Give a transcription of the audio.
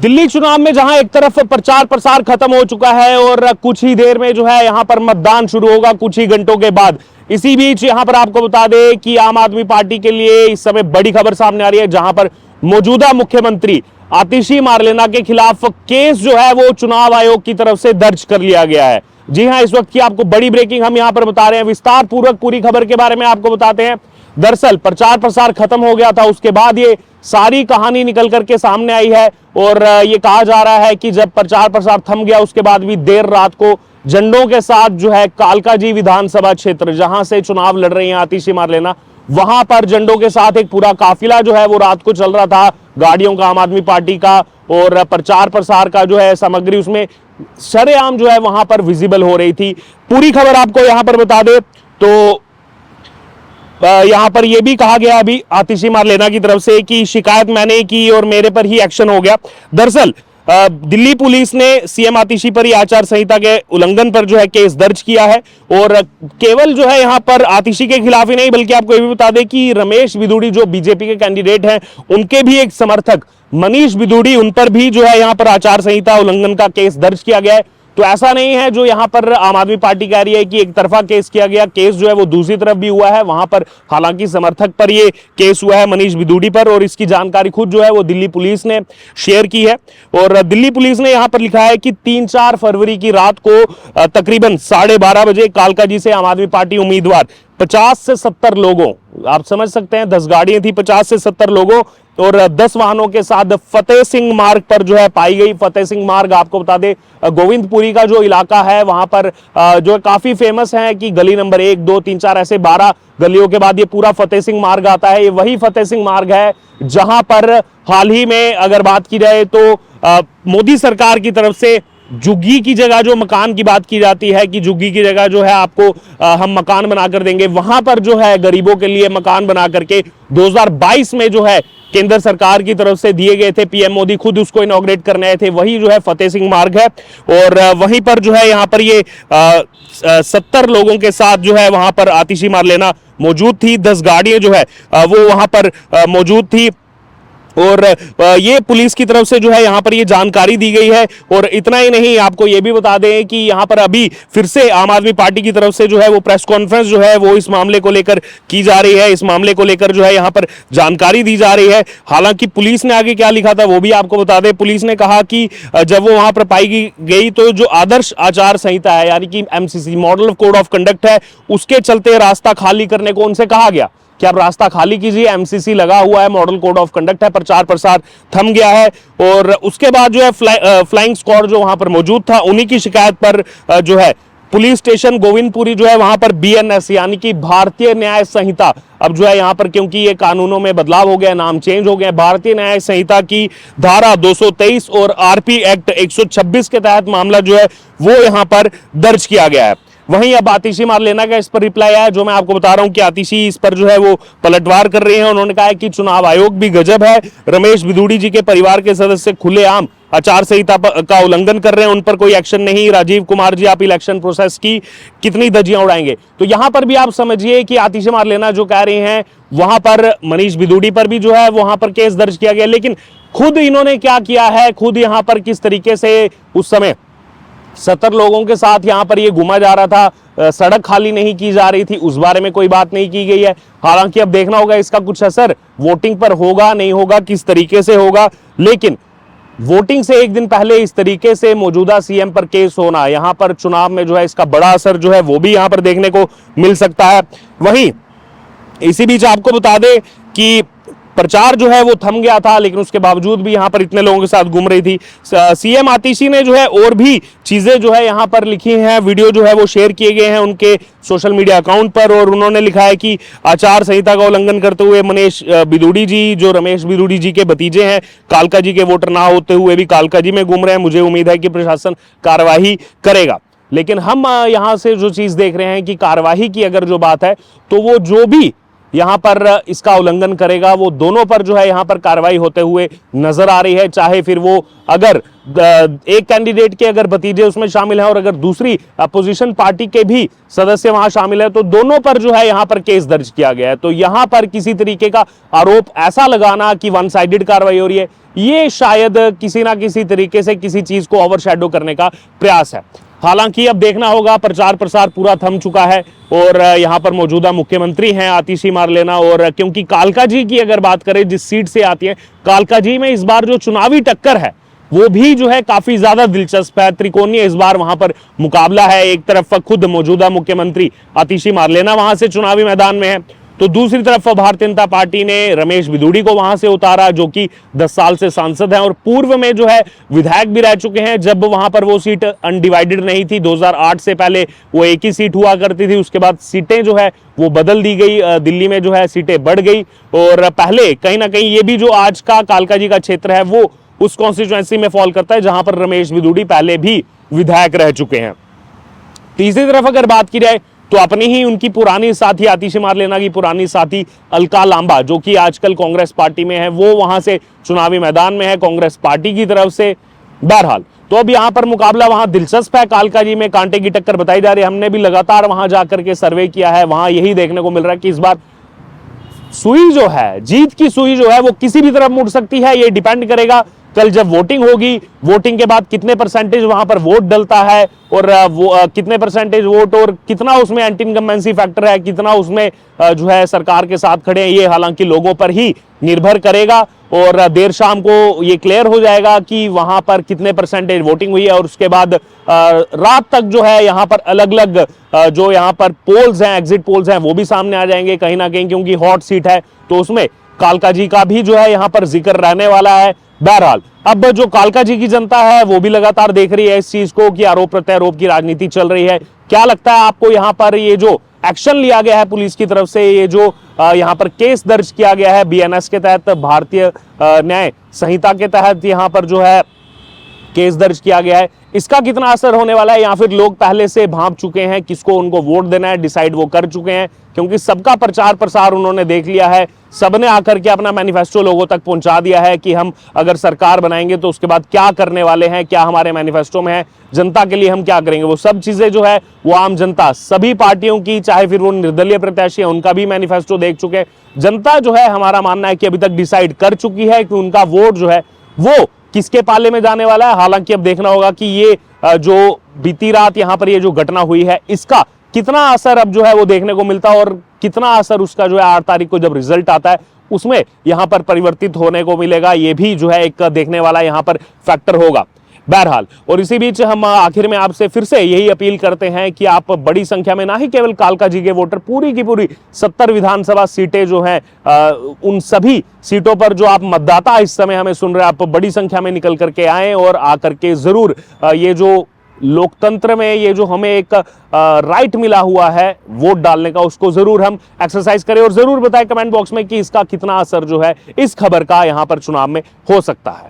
दिल्ली चुनाव में जहां एक तरफ प्रचार प्रसार खत्म हो चुका है और कुछ ही देर में जो है यहां पर मतदान शुरू होगा कुछ ही घंटों के बाद। इसी बीच यहां पर आपको बता दें कि आम आदमी पार्टी के लिए इस समय बड़ी खबर सामने आ रही है, जहां पर मौजूदा मुख्यमंत्री आतिशी मारलेना के खिलाफ केस जो है वो चुनाव आयोग की तरफ से दर्ज कर लिया गया है। जी हां, इस वक्त की आपको बड़ी ब्रेकिंग हम यहां पर बता रहे हैं। विस्तार पूर्वक पूरी खबर के बारे में आपको बताते हैं। दरअसल प्रचार प्रसार खत्म हो गया था, उसके बाद ये सारी कहानी निकल करके सामने आई है और ये कहा जा रहा है कि जब प्रचार प्रसार थम गया उसके बाद भी देर रात को झंडों के साथ जो है कालकाजी विधानसभा क्षेत्र जहां से चुनाव लड़ रही हैं आतिशी मारलेना, वहां पर झंडों के साथ एक पूरा काफिला जो है वो रात को चल रहा था, गाड़ियों का, आम आदमी पार्टी का और प्रचार प्रसार का जो है सामग्री उसमें सरेआम जो है वहां पर विजिबल हो रही थी। पूरी खबर आपको यहां पर बता दे तो यहां पर यह भी कहा गया अभी आतिशी मारलेना की तरफ से कि शिकायत मैंने की और मेरे पर ही एक्शन हो गया। दरअसल दिल्ली पुलिस ने सीएम आतिशी पर ही आचार संहिता के उल्लंघन पर जो है केस दर्ज किया है और केवल जो है यहां पर आतिशी के खिलाफ ही नहीं बल्कि आपको यह भी बता दें कि रमेश बिधूड़ी जो बीजेपी के कैंडिडेट हैं उनके भी एक समर्थक मनीष बिधूड़ी, उन पर भी जो है यहां पर आचार संहिता उल्लंघन का केस दर्ज किया गया है। तो ऐसा नहीं है जो यहां पर आम आदमी पार्टी कह रही है कि एक तरफा केस किया गया, केस जो है वो दूसरी तरफ भी हुआ है। वहां पर हालांकि समर्थक पर ये केस हुआ है मनीष बिधूड़ी पर और इसकी जानकारी खुद जो है वो दिल्ली पुलिस ने शेयर की है और दिल्ली पुलिस ने यहां पर लिखा है कि 3-4 फरवरी की रात को तकरीबन 12:30 बजे कालकाजी से आम आदमी पार्टी उम्मीदवार 50 से 70 लोगों, आप समझ सकते हैं 10 गाड़ियां थी, 50 से 70 लोगों और 10 वाहनों के साथ फतेह सिंह मार्ग पर जो है पाई गई। फतेह सिंह मार्ग आपको बता दें गोविंदपुरी का जो इलाका है वहां पर जो काफी फेमस है कि गली नंबर 1, 2, 3, 4 ऐसे 12 गलियों के बाद ये पूरा फतेह सिंह मार्ग आता है। ये वही फतेह सिंह मार्ग है जहां पर हाल ही में अगर बात की जाए तो मोदी सरकार की तरफ से झुग्गी की जगह जो मकान की बात की जाती है कि झुग्गी की जगह जो है आपको हम मकान बनाकर देंगे, वहां पर जो है गरीबों के लिए मकान बना करके 2022 में जो है केंद्र सरकार की तरफ से दिए गए थे। पीएम मोदी खुद उसको इनॉग्रेट करने आए थे, वही जो है फतेह सिंह मार्ग है और वहीं पर जो है यहाँ पर ये 70 लोगों के साथ जो है वहां पर आतिशी मारलेना मौजूद थी। 10 गाड़ियां जो है वो वहां पर मौजूद थी और ये पुलिस की तरफ से जो है यहां पर ये जानकारी दी गई है। और इतना ही नहीं, आपको ये भी बता दें कि यहां पर अभी फिर से आम आदमी पार्टी की तरफ से जो है वो प्रेस कॉन्फ्रेंस जो है वो इस मामले को लेकर की जा रही है। इस मामले को लेकर जो है यहां पर जानकारी दी जा रही है। हालांकि पुलिस ने आगे क्या लिखा था वो भी आपको बता दें। पुलिस ने कहा कि जब वो वहां पर पाई गई तो जो आदर्श आचार संहिता है यानी कि MCC, model code of conduct है, उसके चलते रास्ता खाली करने को उनसे कहा गया कि आप रास्ता खाली कीजिए, एमसीसी लगा हुआ है, मॉडल कोड ऑफ कंडक्ट है, प्रचार प्रसार थम गया है। और उसके बाद जो है फ्लाइंग स्क्वाड जो वहां पर मौजूद था उन्हीं की शिकायत पर जो है पुलिस स्टेशन गोविंदपुरी जो है वहां पर बीएनएस यानी कि भारतीय न्याय संहिता, अब जो है यहां पर क्योंकि ये कानूनों में बदलाव हो गया, नाम चेंज हो गया, भारतीय न्याय संहिता की धारा 223 और आरपी एक्ट 126 के तहत मामला जो है वो यहां पर दर्ज किया गया है। वहीं अब आतिशी मारलेना का इस पर रिप्लाई आया, जो मैं आपको बता रहा हूं कि आतिशी इस पर जो है वो पलटवार कर रहे हैं। उन्होंने कहा है कि चुनाव आयोग भी गजब है, रमेश बिधूड़ी जी के परिवार के सदस्य खुलेआम आचार संहिता का उल्लंघन कर रहे हैं, उन पर कोई एक्शन नहीं। राजीव कुमार जी, आप इलेक्शन प्रोसेस की कितनी धज्जियां उड़ाएंगे। तो यहां पर भी आप समझिए कि आतिशी मारलेना जो कह रहे हैं वहां पर मनीष बिधूड़ी पर भी जो है वहां पर केस दर्ज किया गया, लेकिन खुद इन्होंने क्या किया है, खुद यहां पर किस तरीके से उस समय 70 लोगों के साथ यहां पर ये घूमा जा रहा था, सड़क खाली नहीं की जा रही थी, उस बारे में कोई बात नहीं की गई है। हालांकि अब देखना होगा इसका कुछ असर वोटिंग पर होगा नहीं होगा, किस तरीके से होगा। लेकिन वोटिंग से एक दिन पहले इस तरीके से मौजूदा सीएम पर केस होना, यहां पर चुनाव में जो है इसका बड़ा असर जो है वो भी यहां पर देखने को मिल सकता है। वहीं इसी बीच आपको बता दें कि प्रचार जो है वो थम गया था, लेकिन उसके बावजूद भी यहां पर इतने लोगों के साथ घूम रही थी। सीएम आतिशी ने जो है और भी चीजें जो है यहां पर लिखी हैं, वीडियो जो है वो शेयर किए गए हैं उनके सोशल मीडिया अकाउंट पर और उन्होंने लिखा है कि आचार संहिता का उल्लंघन करते हुए मनीष बिधूड़ी जी, जो रमेश बिधूड़ी जी के भतीजे हैं, कालका जी के वोटर ना होते हुए भी कालका जी में घूम रहे हैं। मुझे उम्मीद है कि प्रशासन कार्रवाई करेगा। लेकिन हम यहां से जो चीज देख रहे हैं कि कार्रवाई की अगर जो बात है तो वो जो भी यहां पर इसका उल्लंघन करेगा, वो दोनों पर जो है यहां पर कार्रवाई होते हुए नजर आ रही है। चाहे फिर वो अगर एक कैंडिडेट के अगर भतीजे उसमें शामिल हैं और अगर दूसरी अपोजिशन पार्टी के भी सदस्य वहां शामिल है, तो दोनों पर जो है यहां पर केस दर्ज किया गया है। तो यहां पर किसी तरीके का आरोप ऐसा लगाना कि वन साइडेड कार्रवाई हो रही है, ये शायद किसी ना किसी तरीके से किसी चीज को ओवरशैडो करने का प्रयास है। हालांकि अब देखना होगा, प्रचार प्रसार पूरा थम चुका है और यहां पर मौजूदा मुख्यमंत्री हैं आतिशी मारलेना। और क्योंकि कालकाजी की अगर बात करें, जिस सीट से आती है कालकाजी में, इस बार जो चुनावी टक्कर है वो भी जो है काफी ज्यादा दिलचस्प है। त्रिकोणीय इस बार वहां पर मुकाबला है। एक तरफ खुद मौजूदा मुख्यमंत्री आतिशी मारलेना वहां से चुनावी मैदान में है, तो दूसरी तरफ भारतीय जनता पार्टी ने रमेश बिधूड़ी को वहां से उतारा, जो कि 10 साल से सांसद हैं और पूर्व में जो है विधायक भी रह चुके हैं। जब वहां पर वो सीट अनडिवाइडेड नहीं थी, 2008 से पहले वो एक ही सीट हुआ करती थी, उसके बाद सीटें जो है वो बदल दी गई, दिल्ली में जो है सीटें बढ़ गई। और पहले कहीं ना कहीं ये भी जो आज का कालकाजी का क्षेत्र है वो उस कॉन्स्टिट्यूएंसी में फॉल करता है जहां पर रमेश बिधूड़ी पहले भी विधायक रह चुके हैं। तीसरी तरफ अगर बात की जाए तो अपनी ही उनकी पुरानी साथी आतिशी मारलेना की पुरानी साथी अलका लांबा, जो कि आजकल कांग्रेस पार्टी में है, वो वहां से चुनावी मैदान में है कांग्रेस पार्टी की तरफ से। बहरहाल तो अब यहां पर मुकाबला वहां दिलचस्प है। कालकाजी में कांटे की टक्कर बताई जा रही है। हमने भी लगातार वहां जाकर के सर्वे किया है, वहां यही देखने को मिल रहा है कि इस बार सुई जो है, जीत की सुई जो है वो किसी भी तरफ मुड़ सकती है। ये डिपेंड करेगा कल जब वोटिंग होगी, वोटिंग के बाद कितने परसेंटेज वहां पर वोट डलता है और कितने परसेंटेज वोट और कितना उसमें एंटी इनकम्बेंसी फैक्टर है, कितना उसमें जो है सरकार के साथ खड़े हैं, ये हालांकि लोगों पर ही निर्भर करेगा। और देर शाम को ये क्लियर हो जाएगा कि वहां पर कितने परसेंटेज वोटिंग हुई है और उसके बाद रात तक जो है यहां पर अलग अलग जो यहां पर पोल्स हैं, एग्जिट पोल्स हैं, वो भी सामने आ जाएंगे कहीं ना कहीं, क्योंकि हॉट सीट है तो उसमें कालकाजी का भी जो है यहां पर जिक्र रहने वाला है। बहरहाल अब जो कालकाजी की जनता है वो भी लगातार देख रही है इस चीज को कि आरोप प्रत्यारोप की राजनीति चल रही है। क्या लगता है आपको यहां पर ये जो एक्शन लिया गया है पुलिस की तरफ से, ये जो यहां पर केस दर्ज किया गया है बीएनएस के तहत, भारतीय न्याय संहिता के तहत यहां पर जो है केस दर्ज किया गया है, इसका कितना असर होने वाला है? या फिर लोग पहले से भांप चुके हैं किसको उनको वोट देना है, डिसाइड वो कर चुके हैं, क्योंकि सबका प्रचार प्रसार उन्होंने देख लिया है, सबने आकर के अपना मैनिफेस्टो लोगों तक पहुंचा दिया है कि हम अगर सरकार बनाएंगे तो उसके बाद क्या करने वाले हैं, क्या हमारे मैनिफेस्टो में है, जनता के लिए हम क्या करेंगे। वो सब चीजें जो है वो आम जनता, सभी पार्टियों की, चाहे फिर वो निर्दलीय प्रत्याशी है, उनका भी मैनिफेस्टो देख चुके हैं। जनता जो है, हमारा मानना है कि अभी तक डिसाइड कर चुकी है कि उनका वोट जो है वो किसके पाले में जाने वाला है। हालांकि अब देखना होगा कि ये जो बीती रात यहां पर ये जो घटना हुई है, इसका कितना असर अब जो है वो देखने को मिलता है और कितना असर उसका जो है 8 तारीख को जब रिजल्ट आता है उसमें यहां पर परिवर्तित होने को मिलेगा। ये भी जो है एक देखने वाला यहां पर फैक्टर होगा। बहरहाल, और इसी बीच हम आखिर में आपसे फिर से यही अपील करते हैं कि आप बड़ी संख्या में, ना ही केवल कालकाजी के वोटर, पूरी की पूरी 70 विधानसभा सीटें जो हैं, उन सभी सीटों पर जो आप मतदाता इस समय हमें सुन रहे हैं, आप बड़ी संख्या में निकल करके आए और आकर के जरूर ये जो लोकतंत्र में ये जो हमें एक राइट मिला हुआ है वोट डालने का, उसको जरूर हम एक्सरसाइज करें और जरूर बताएं कमेंट बॉक्स में कि इसका कितना असर जो है इस खबर का यहां पर चुनाव में हो सकता है।